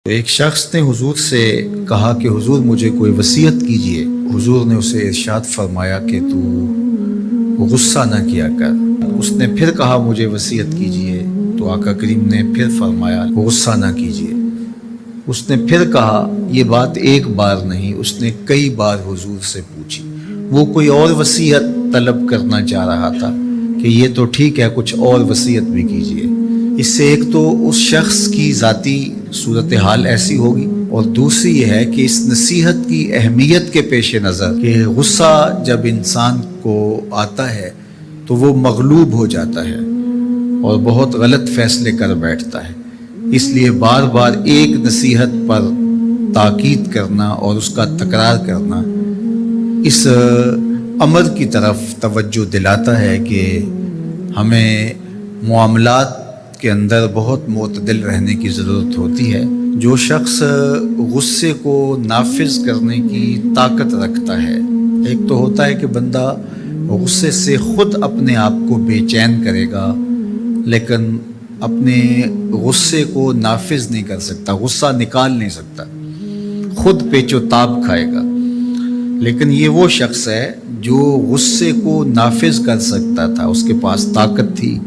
ایک شخص نے حضور سے کہا کہ حضور مجھے کوئی وصیت کیجئے۔ حضور نے اسے ارشاد فرمایا کہ تو غصہ نہ کیا کر۔ اس نے پھر کہا مجھے وصیت کیجئے، تو آقا کریم نے پھر فرمایا غصہ نہ کیجئے۔ اس نے پھر کہا، یہ بات ایک بار نہیں، اس نے کئی بار حضور سے پوچھی۔ وہ کوئی اور وصیت طلب کرنا چاہ رہا تھا کہ یہ تو ٹھیک ہے، کچھ اور وصیت بھی کیجئے۔ اس سے ایک تو اس شخص کی ذاتی صورتحال ایسی ہوگی، اور دوسری یہ ہے کہ اس نصیحت کی اہمیت کے پیش نظر کہ غصہ جب انسان کو آتا ہے تو وہ مغلوب ہو جاتا ہے اور بہت غلط فیصلے کر بیٹھتا ہے۔ اس لیے بار بار ایک نصیحت پر تاکید کرنا اور اس کا تکرار کرنا اس امر کی طرف توجہ دلاتا ہے کہ ہمیں معاملات کے اندر بہت معتدل رہنے کی ضرورت ہوتی ہے۔ جو شخص غصے کو نافذ کرنے کی طاقت رکھتا ہے، ایک تو ہوتا ہے کہ بندہ غصے سے خود اپنے آپ کو بے چین کرے گا، لیکن اپنے غصے کو نافذ نہیں کر سکتا، غصہ نکال نہیں سکتا، خود پیچ و تاب کھائے گا۔ لیکن یہ وہ شخص ہے جو غصے کو نافذ کر سکتا تھا، اس کے پاس طاقت تھی،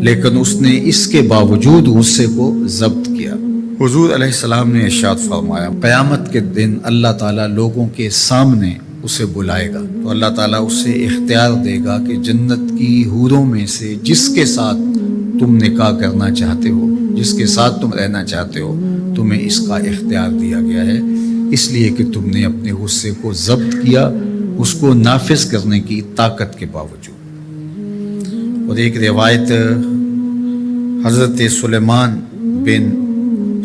لیکن اس نے اس کے باوجود غصے کو ضبط کیا۔ حضور علیہ السلام نے ارشاد فرمایا، قیامت کے دن اللہ تعالیٰ لوگوں کے سامنے اسے بلائے گا، تو اللہ تعالیٰ اسے اختیار دے گا کہ جنت کی حوروں میں سے جس کے ساتھ تم نکاح کرنا چاہتے ہو، جس کے ساتھ تم رہنا چاہتے ہو، تمہیں اس کا اختیار دیا گیا ہے، اس لیے کہ تم نے اپنے غصے کو ضبط کیا، اس کو نافذ کرنے کی طاقت کے باوجود۔ اور ایک روایت حضرت سلیمان بن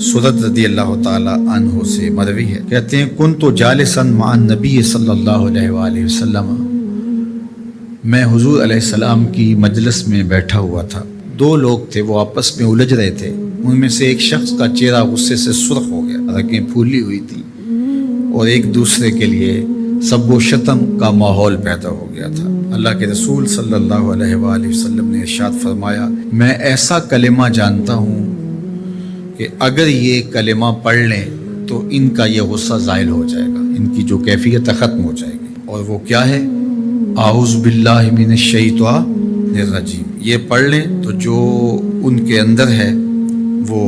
سرد رضی اللہ تعالی عنہ سے مروی ہے، کہتے ہیں کنت جالسا مع النبی صلی اللہ علیہ وآلہ وسلم، میں حضور علیہ السلام کی مجلس میں بیٹھا ہوا تھا۔ دو لوگ تھے، وہ آپس میں الجھ رہے تھے۔ ان میں سے ایک شخص کا چہرہ غصے سے سرخ ہو گیا، رگیں پھولی ہوئی تھیں، اور ایک دوسرے کے لیے سب و شتم کا ماحول پیدا ہو گیا تھا۔ اللہ کے رسول صلی اللہ علیہ وآلہ وسلم نے ارشاد فرمایا، میں ایسا کلمہ جانتا ہوں کہ اگر یہ کلمہ پڑھ لیں تو ان کا یہ غصہ زائل ہو جائے گا، ان کی جو کیفیت ختم ہو جائے گی۔ اور وہ کیا ہے؟ اعوذ باللہ من الشیطان الرجیم۔ یہ پڑھ لیں تو جو ان کے اندر ہے وہ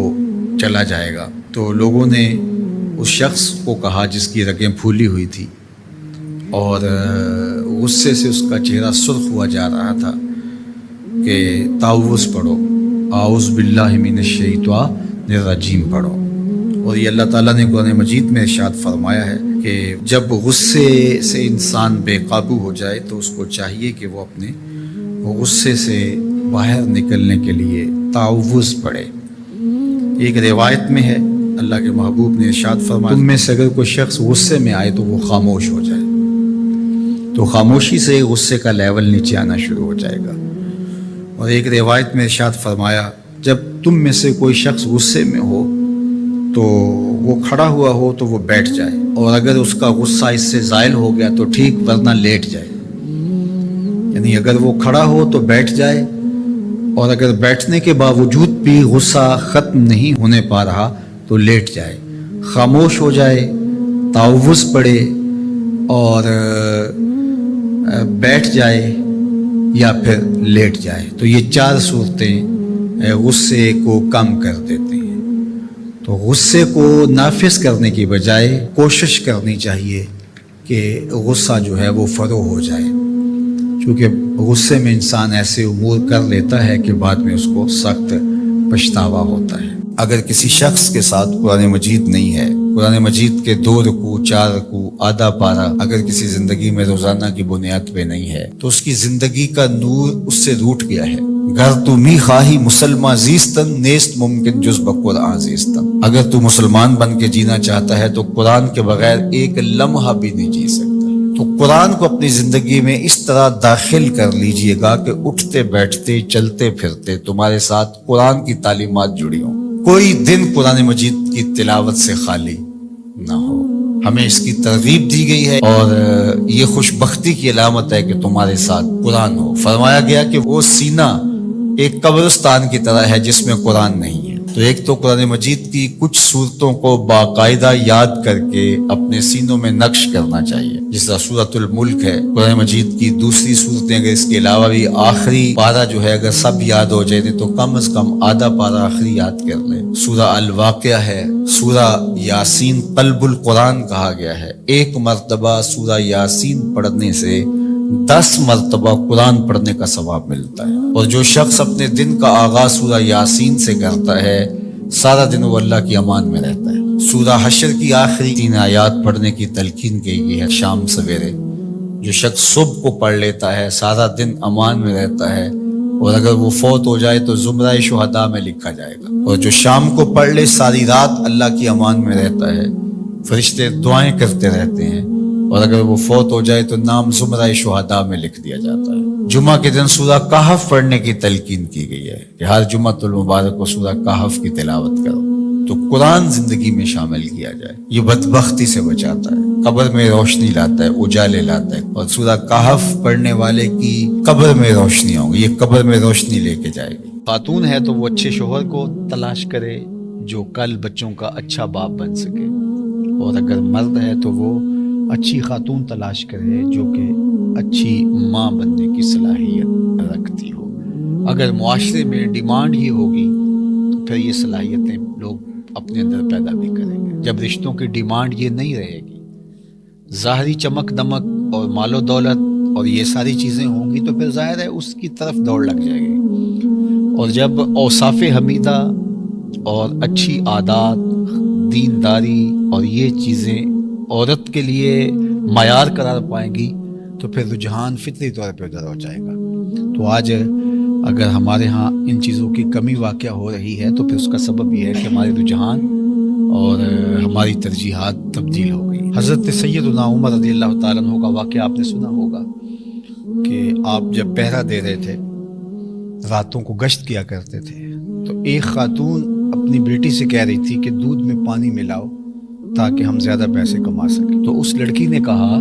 چلا جائے گا۔ تو لوگوں نے اس شخص کو کہا جس کی رگیں پھولی ہوئی تھی اور غصے سے اس کا چہرہ سرخ ہوا جا رہا تھا کہ تعوذ پڑھو، اعوذ باللہ من الشیطان الرجیم پڑھو۔ اور یہ اللہ تعالیٰ نے قرآن مجید میں ارشاد فرمایا ہے کہ جب غصے سے انسان بے قابو ہو جائے تو اس کو چاہیے کہ وہ اپنے غصے سے باہر نکلنے کے لیے تعوذ پڑھے۔ ایک روایت میں ہے اللہ کے محبوب نے ارشاد فرمایا، تم میں سے اگر کوئی شخص غصے میں آئے تو وہ خاموش ہو جائے، تو خاموشی سے غصے کا لیول نیچے آنا شروع ہو جائے گا۔ اور ایک روایت میں ارشاد فرمایا، جب تم میں سے کوئی شخص غصے میں ہو تو وہ کھڑا ہوا ہو تو وہ بیٹھ جائے، اور اگر اس کا غصہ اس سے زائل ہو گیا تو ٹھیک، ورنہ لیٹ جائے۔ یعنی اگر وہ کھڑا ہو تو بیٹھ جائے، اور اگر بیٹھنے کے باوجود بھی غصہ ختم نہیں ہونے پا رہا تو لیٹ جائے، خاموش ہو جائے، تعوذ پڑھے اور بیٹھ جائے یا پھر لیٹ جائے۔ تو یہ چار صورتیں غصے کو کم کر دیتے ہیں۔ تو غصے کو نافذ کرنے کی بجائے کوشش کرنی چاہیے کہ غصہ جو ہے وہ فروغ ہو جائے، کیونکہ غصے میں انسان ایسے امور کر لیتا ہے کہ بعد میں اس کو سخت پچھتاوا ہوتا ہے۔ اگر کسی شخص کے ساتھ قرآن مجید نہیں ہے، قرآن مجید کے 2 رکوع 4 رکوع آدھا پارہ اگر کسی زندگی میں روزانہ کی بنیاد پہ نہیں ہے تو اس کی زندگی کا نور اس سے روٹ گیا ہے۔ گر تو می خواہی مسلمان زیستن نیست ممکن جز بقرآن زیستن، اگر تو مسلمان بن کے جینا چاہتا ہے تو قرآن کے بغیر ایک لمحہ بھی نہیں جی سکتا۔ تو قرآن کو اپنی زندگی میں اس طرح داخل کر لیجئے گا کہ اٹھتے بیٹھتے چلتے پھرتے تمہارے ساتھ قرآن کی تعلیمات جڑی ہوں، کوئی دن قرآن مجید کی تلاوت سے خالی نہ ہو۔ ہمیں اس کی ترغیب دی گئی ہے، اور یہ خوش بختی کی علامت ہے کہ تمہارے ساتھ قرآن ہو۔ فرمایا گیا کہ وہ سینہ ایک قبرستان کی طرح ہے جس میں قرآن نہیں ہے۔ تو تو ایک تو قرآن مجید کی کچھ صورتوں کو باقاعدہ یاد کر کے اپنے سینوں میں نقش کرنا چاہیے، جس طرح سورۃ الملک ہے قرآن مجید کی دوسری صورتیں، اگر اس کے علاوہ بھی آخری پارہ جو ہے اگر سب یاد ہو جائے تو کم از کم آدھا پارہ آخری یاد کر لیں۔ سورہ الواقعہ ہے، سورہ یاسین قلب القرآن کہا گیا ہے، ایک مرتبہ سورہ یاسین پڑھنے سے 10 مرتبہ قرآن پڑھنے کا ثواب ملتا ہے، اور جو شخص اپنے دن کا آغاز سورہ یاسین سے کرتا ہے سارا دن وہ اللہ کی امان میں رہتا ہے۔ سورہ حشر کی آخری 3 آیات پڑھنے کی تلقین کی گئی ہے شام سویرے، جو شخص صبح کو پڑھ لیتا ہے سارا دن امان میں رہتا ہے، اور اگر وہ فوت ہو جائے تو زمرہ شہداء میں لکھا جائے گا، اور جو شام کو پڑھ لے ساری رات اللہ کی امان میں رہتا ہے، فرشتے دعائیں کرتے رہتے ہیں، اور اگر وہ فوت ہو جائے تو نام زمرہ شہداء میں لکھ دیا جاتا ہے۔ جمعہ کے دن سورہ کہف پڑھنے کی تلقین کی گئی ہے کہ ہر جمعہ المبارک کو سورہ کہف کی تلاوت کرو، تو قرآن زندگی میں شامل کیا جائے، یہ بدبختی سے بچاتا ہے، قبر میں روشنی لاتا ہے، اجالے لاتا ہے، اور سورہ کہف پڑھنے والے کی قبر میں روشنی ہوگی، یہ قبر میں روشنی لے کے جائے گی۔ خاتون ہے تو وہ اچھے شوہر کو تلاش کرے جو کل بچوں کا اچھا باپ بن سکے، اور اگر مرد ہے تو وہ اچھی خاتون تلاش کرے جو کہ اچھی ماں بننے کی صلاحیت رکھتی ہو۔ اگر معاشرے میں ڈیمانڈ ہی ہوگی تو پھر یہ صلاحیتیں لوگ اپنے اندر پیدا بھی کریں گے۔ جب رشتوں کی ڈیمانڈ یہ نہیں رہے گی، ظاہری چمک دمک اور مال و دولت اور یہ ساری چیزیں ہوں گی، تو پھر ظاہر ہے اس کی طرف دوڑ لگ جائے گی۔ اور جب اوصاف حمیدہ اور اچھی عادات، دینداری اور یہ چیزیں عورت کے لیے معیار قرار پائیں گی تو پھر رجحان فطری طور پہ ادھر ہو جائے گا۔ تو آج اگر ہمارے ہاں ان چیزوں کی کمی واقع ہو رہی ہے تو پھر اس کا سبب یہ ہے کہ ہمارے رجحان اور ہماری ترجیحات تبدیل ہو گئی۔ حضرت سیدنا عمر رضی اللہ تعالیٰ عنہ کا واقعہ آپ نے سنا ہوگا کہ آپ جب پہرا دے رہے تھے، راتوں کو گشت کیا کرتے تھے، تو ایک خاتون اپنی بیٹی سے کہہ رہی تھی کہ دودھ میں پانی ملاؤ تاکہ ہم زیادہ پیسے کما سکیں۔ تو اس لڑکی نے کہا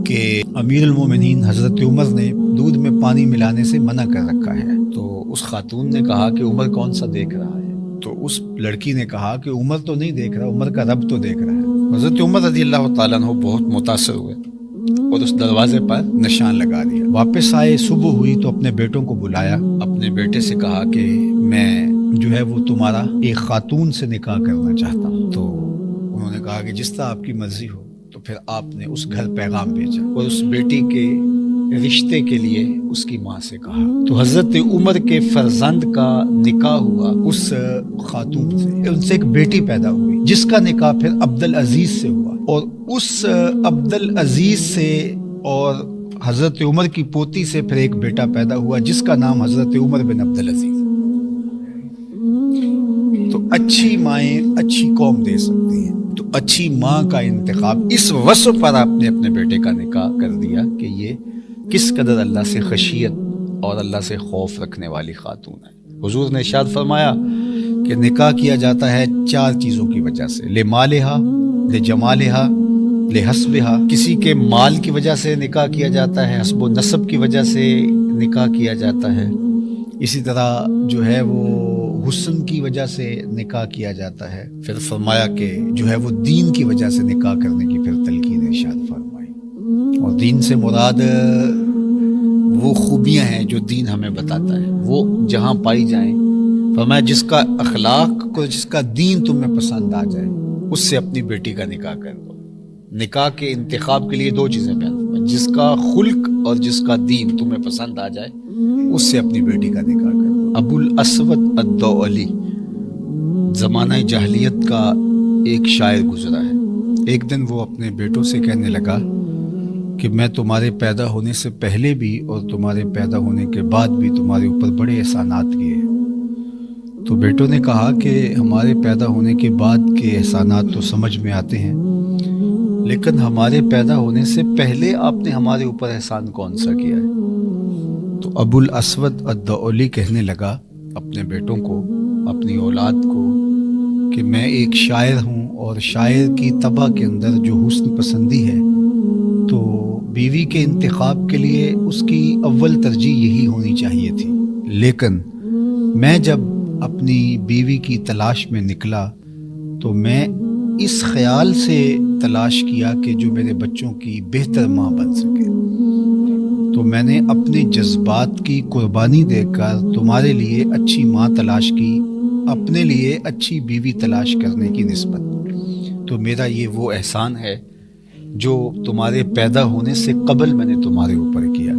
کہ امیر المومنین حضرت عمر نے دودھ میں پانی ملانے سے منع کر رکھا ہے۔ تو اس خاتون نے کہا کہ عمر کون سا دیکھ رہا ہے؟ تو اس لڑکی نے کہا کہ عمر تو نہیں دیکھ رہا، عمر کا رب تو دیکھ رہا ہے۔ حضرت عمر رضی اللہ تعالیٰ عنہ بہت متاثر ہوئے اور اس دروازے پر نشان لگا دیا۔ واپس آئے، صبح ہوئی تو اپنے بیٹوں کو بلایا، اپنے بیٹے سے کہا کہ میں جو ہے وہ تمہارا ایک خاتون سے نکاح کرنا چاہتا ہوں۔ تو انہوں نے کہا کہ جس طرح آپ کی مرضی ہو۔ تو پھر آپ نے اس گھر پیغام بھیجا اور اس بیٹی کے رشتے کے لیے اس کی ماں سے کہا۔ تو حضرت عمر کے فرزند کا نکاح ہوا اس خاتون سے، ان سے ایک بیٹی پیدا ہوئی جس کا نکاح پھر عبدالعزیز سے ہوا، اور اس عبدالعزیز سے اور حضرت عمر کی پوتی سے پھر ایک بیٹا پیدا ہوا جس کا نام حضرت عمر بن عبدالعزیز۔ تو اچھی مائیں اچھی قوم دے سکتی ہیں، تو اچھی ماں کا انتخاب اس وصف پر آپ نے اپنے بیٹے کا نکاح کر دیا کہ یہ کس قدر اللہ سے خشیت اور اللہ سے خوف رکھنے والی خاتون ہے۔ حضور نے ارشاد فرمایا کہ نکاح کیا جاتا ہے 4 چیزوں کی وجہ سے، لمالہا، لجمالہا، لحسبہا۔ کسی کے مال کی وجہ سے نکاح کیا جاتا ہے، حسب و نسب کی وجہ سے نکاح کیا جاتا ہے، اسی طرح جو ہے وہ حسن کی وجہ سے نکاح کیا جاتا ہے۔ پھر فرمایا کہ جو ہے وہ دین کی وجہ سے نکاح کرنے کی پھر تلقین ارشاد فرمائی، اور دین سے مراد وہ خوبیاں ہیں جو دین ہمیں بتاتا ہے، وہ جہاں پائی جائیں۔ فرمایا جس کا اخلاق کو، جس کا دین تمہیں پسند آ جائے اس سے اپنی بیٹی کا نکاح کر دو۔ نکاح کے انتخاب کے لیے 2 چیزیں بیان، جس کا خلق اور جس کا دین تمہیں پسند آ جائے اس سے اپنی بیٹی کا نکاح کر دو۔ ابو الاسود الدؤلی زمانہ جاہلیت کا ایک شاعر گزرا ہے۔ ایک دن وہ اپنے بیٹوں سے کہنے لگا کہ میں تمہارے پیدا ہونے سے پہلے بھی اور تمہارے پیدا ہونے کے بعد بھی تمہارے اوپر بڑے احسانات کیے۔ تو بیٹوں نے کہا کہ ہمارے پیدا ہونے کے بعد کے احسانات تو سمجھ میں آتے ہیں، لیکن ہمارے پیدا ہونے سے پہلے آپ نے ہمارے اوپر احسان کون سا کیا ہے؟ تو ابو الاسود الدؤلی کہنے لگا اپنے بیٹوں کو، اپنی اولاد کو، کہ میں ایک شاعر ہوں، اور شاعر کی طبع کے اندر جو حسن پسندی ہے تو بیوی کے انتخاب کے لیے اس کی اول ترجیح یہی ہونی چاہیے تھی، لیکن میں جب اپنی بیوی کی تلاش میں نکلا تو میں اس خیال سے تلاش کیا کہ جو میرے بچوں کی بہتر ماں بن سکے، تو میں نے اپنے جذبات کی قربانی دے کر تمہارے لیے اچھی ماں تلاش کی، اپنے لیے اچھی بیوی تلاش کرنے کی نسبت۔ تو میرا یہ وہ احسان ہے جو تمہارے پیدا ہونے سے قبل میں نے تمہارے اوپر کیا۔